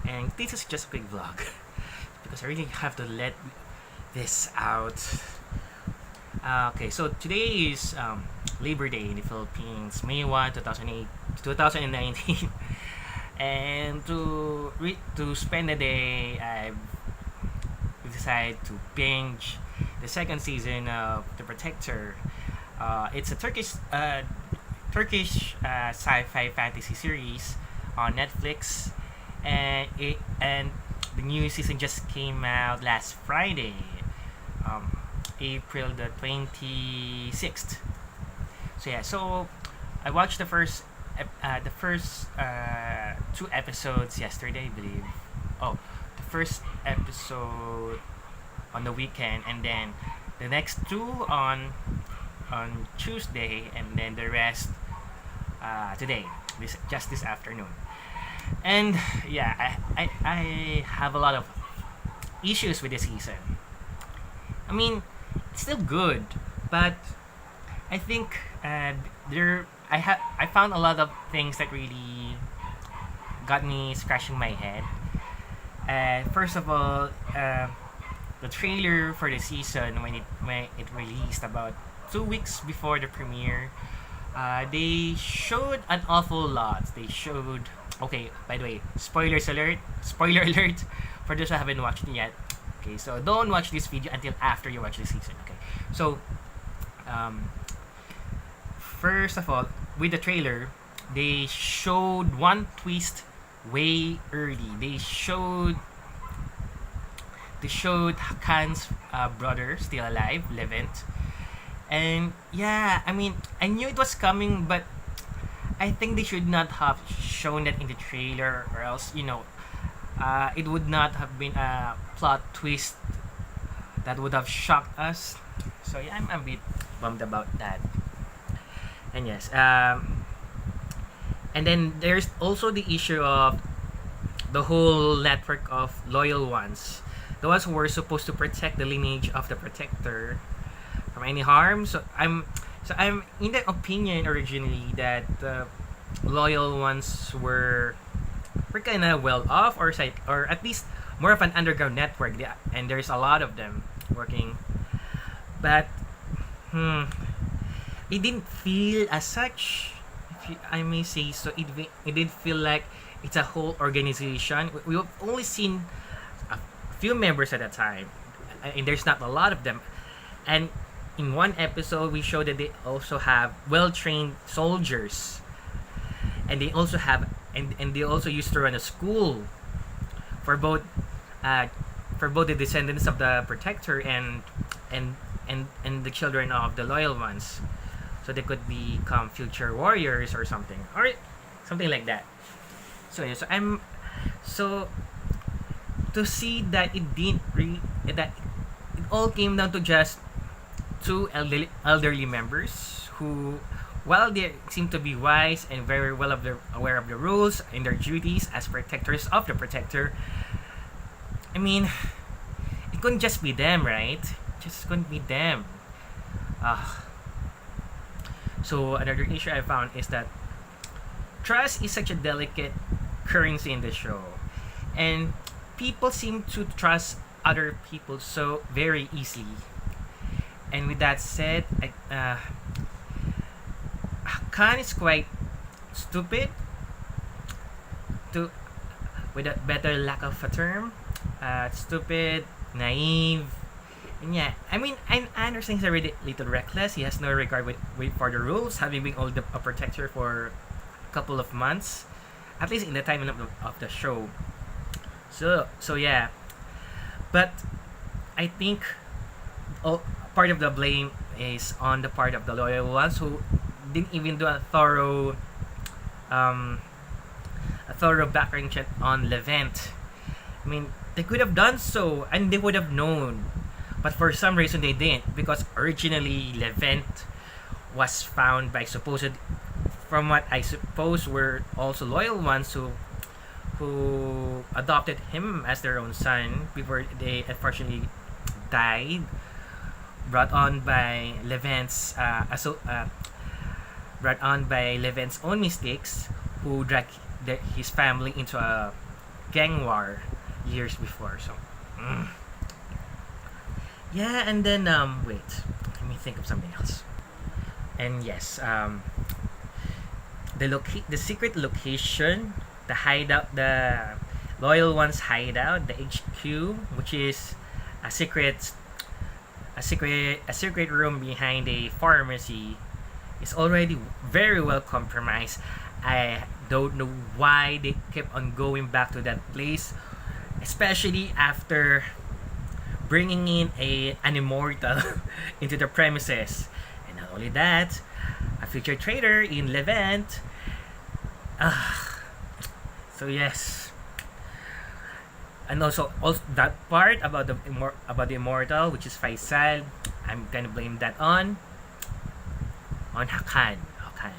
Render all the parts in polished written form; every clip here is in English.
and this is just a quick vlog because I really have to let this out. Okay, so today is Labor Day in the Philippines, May 1, 2019. And to spend the day, I've decided to binge the second season of The Protector. It's a Turkish sci-fi fantasy series on Netflix, and the new season just came out last Friday, April the 26th. So I watched the first two episodes yesterday, I believe. Oh, the first episode on the weekend, and then the next two on Tuesday, and then the rest today, this afternoon. And yeah, I have a lot of issues with this season. I mean, it's still good, but I think I found a lot of things that really got me scratching my head. First of all, the trailer for the season, when it released about 2 weeks before the premiere, they showed an awful lot. They showed, okay, by the way, spoiler alert for those who haven't watched it yet. Okay, so don't watch this video until after you watch the season. Okay, so first of all, with the trailer, they showed one twist way early. They showed Hakan's brother still alive, Levent. And yeah, I mean, I knew it was coming, but I think they should not have shown that in the trailer, or else, it would not have been a plot twist that would have shocked us. So yeah, I'm a bit bummed about that. And yes, and then there's also the issue of the whole network of loyal ones, the ones who were supposed to protect the lineage of the Protector from any harm. So I'm in the opinion originally that the loyal ones were kind of well off, or at least more of an underground network, and there's a lot of them working. But it didn't feel as such, if I may say so. It did feel like it's a whole organization. We've only seen a few members at a time, and there's not a lot of them. And in one episode, we showed that they also have well-trained soldiers, and they also used to run a school for both the descendants of the Protector and the children of the loyal ones, so they could become future warriors or something like that. So to see that that it all came down to just two elderly members who, while they seem to be wise and very well aware of the rules and their duties as protectors of the Protector, I mean, it couldn't just be them, right? It just couldn't be them. So another issue I found is that trust is such a delicate currency in the show, and people seem to trust other people so very easily. And with that said, Khan is quite stupid, to with a better lack of a term. Stupid, naive, and yeah, I mean, I understand he's a little reckless. He has no regard for the rules, having been a Protector for a couple of months, at least in the timing of the show. So yeah, but I think part of the blame is on the part of the loyal ones, who didn't even do a thorough background check on Levent. I mean, they could have done so, and they would have known, but for some reason they didn't, because originally Levent was found by from what I suppose were also loyal ones who adopted him as their own son before they unfortunately died, brought on by Levent's own mistakes, who dragged his family into a gang war years before. So, yeah, and then wait, let me think of something else. And yes, the secret location, the hideout, the loyal ones hideout, the HQ, which is a secret a secret room behind a pharmacy, is already very well compromised. I don't know why they kept on going back to that place, especially after bringing in an immortal into the premises. And not only that, a future trader in Levent. So yes, and also that part about the immortal, which is Faisal, I'm gonna blame that on Hakan. Hakan.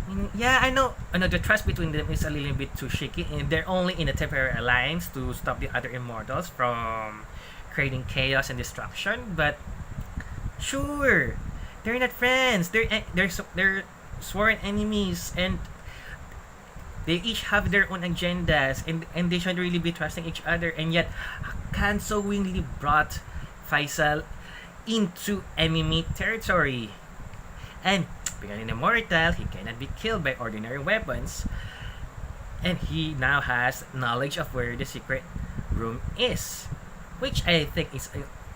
I mean, yeah, I know the trust between them is a little bit too shaky, and they're only in a temporary alliance to stop the other immortals from creating chaos and destruction. But sure, they're not friends. They're sworn enemies, and they each have their own agendas, and they should really be trusting each other. And yet, Hakan so willingly brought Faisal into enemy territory. And being an immortal, he cannot be killed by ordinary weapons. And he now has knowledge of where the secret room is, which I think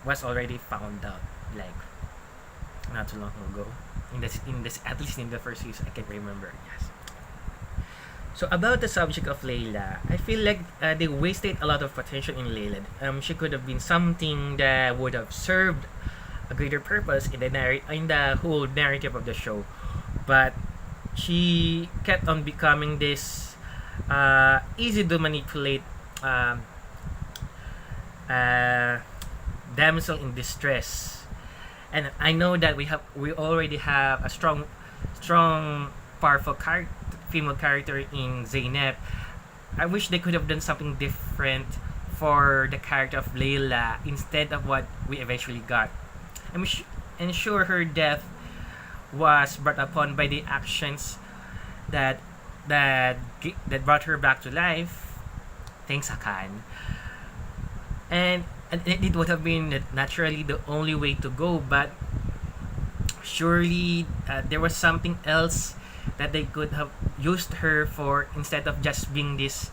was already found out like not too long ago. In this at least in the first season, I can remember. Yes. So about the subject of Layla, I feel like they wasted a lot of potential in Layla. She could have been something that would have served a greater purpose in the whole narrative of the show, but she kept on becoming this easy to manipulate um, uh, damsel in distress. And I know that we already have a strong, powerful female character in Zainab. I wish they could have done something different for the character of Layla instead of what we eventually got. And sure, her death was brought upon by the actions that that brought her back to life. Thanks, Hakan. And it would have been naturally the only way to go, but surely there was something else that they could have used her for instead of just being this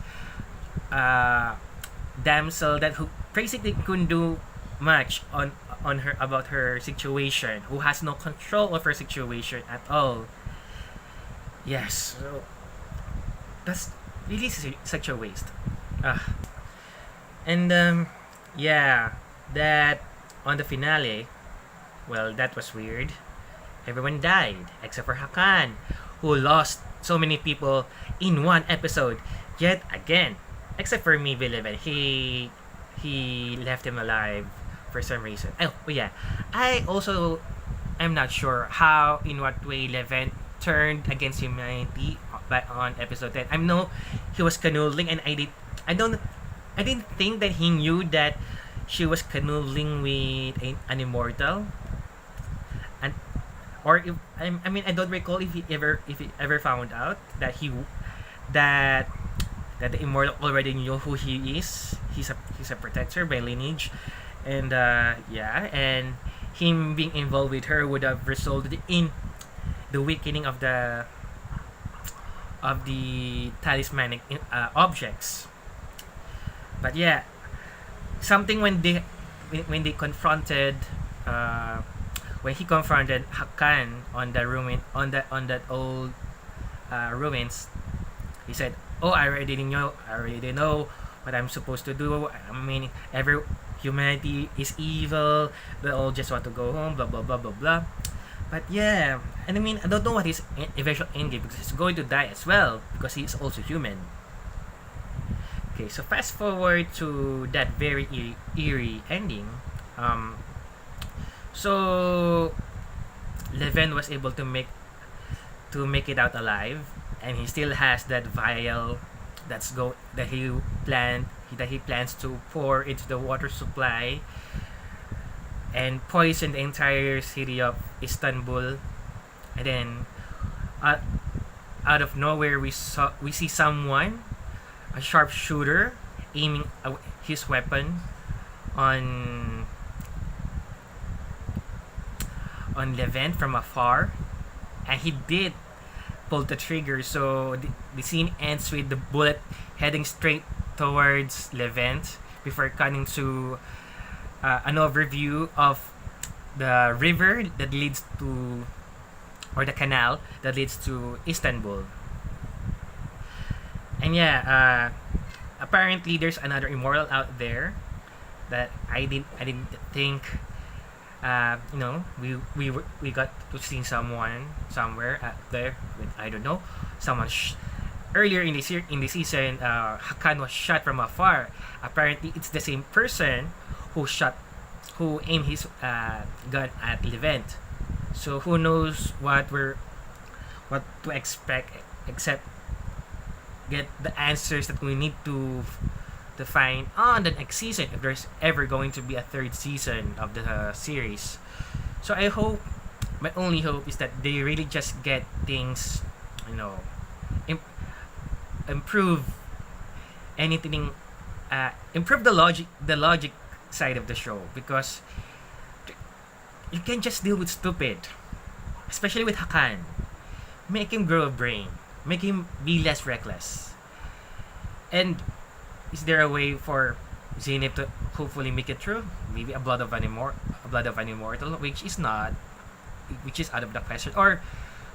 damsel that who basically couldn't do much on her about her situation, who has no control of her situation at all. Yes, so that's really such a waste. And yeah, that on the finale, well, that was weird. Everyone died except for Hakan, who lost so many people in one episode. Yet again, except for me, Villivan, he left him alive for some reason. Oh yeah, I also am not sure how, in what way Levent turned against humanity on episode 10. I know he was canoodling, and I didn't think that he knew that she was canoodling with an immortal. And or if I mean, I don't recall if he ever found out that that the immortal already knew who he is. He's a protector by lineage, and yeah, and him being involved with her would have resulted in the weakening of the talismanic objects. But yeah, something when they confronted when he confronted Hakan on the that old ruins, he said, "Oh, I already know what I'm supposed to do. I mean, every humanity is evil. They all just want to go home. Blah blah blah blah blah." But yeah, and I mean, I don't know what his eventual endgame, because he's going to die as well because he's also human. Okay, so fast forward to that very eerie ending. So Leven was able to make it out alive, and he still has that vial that he plans to pour into the water supply and poison the entire city of Istanbul. And then out of nowhere we see someone, a sharpshooter, aiming his weapon on Levent from afar, and he did pull the trigger. So the scene ends with the bullet heading straight towards Levent before cutting to an overview of the river that leads to, or the canal that leads to Istanbul. And yeah, apparently there's another immortal out there that I didn't think we got to see someone somewhere out there with, I don't know, someone earlier in the season. Hakan was shot from afar. Apparently it's the same person who aimed his gun at Levent. So who knows what to expect, except get the answers that we need to find on the next season, if there's ever going to be a third season of the series. So I hope, my only hope is that they really just get things, you know, improve anything, improve the logic side of the show, because you can just deal with stupid, especially with Hakan. Make him grow a brain, make him be less reckless. And is there a way for Zeynep to hopefully make it through? Maybe a blood of an immortal, which is not, which is out of the question. Or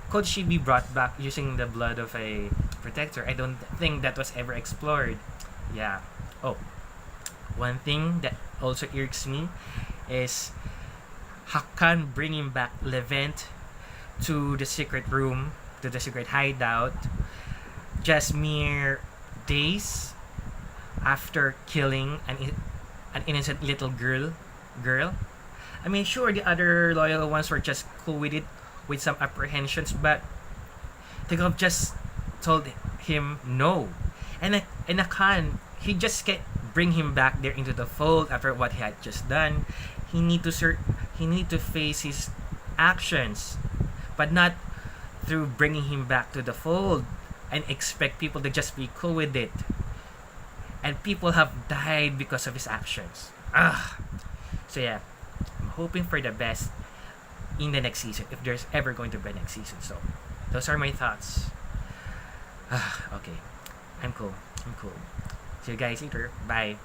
could she be brought back using the blood of a protector? I don't think that was ever explored. Yeah. Oh, one thing that also irks me is Hakan bringing back Levent to the secret room, to the secret hideout, just mere days after killing an innocent little girl. I mean, sure, the other loyal ones were just cool with it, with some apprehensions, but they could have just told him no. And Akan, he just can't bring him back there into the fold after what he had just done. He need to face his actions, but not through bringing him back to the fold and expect people to just be cool with it. And people have died because of his actions. So yeah, I'm hoping for the best in the next season, if there's ever going to be a next season. So those are my thoughts. Okay, I'm cool. See you guys later. Bye.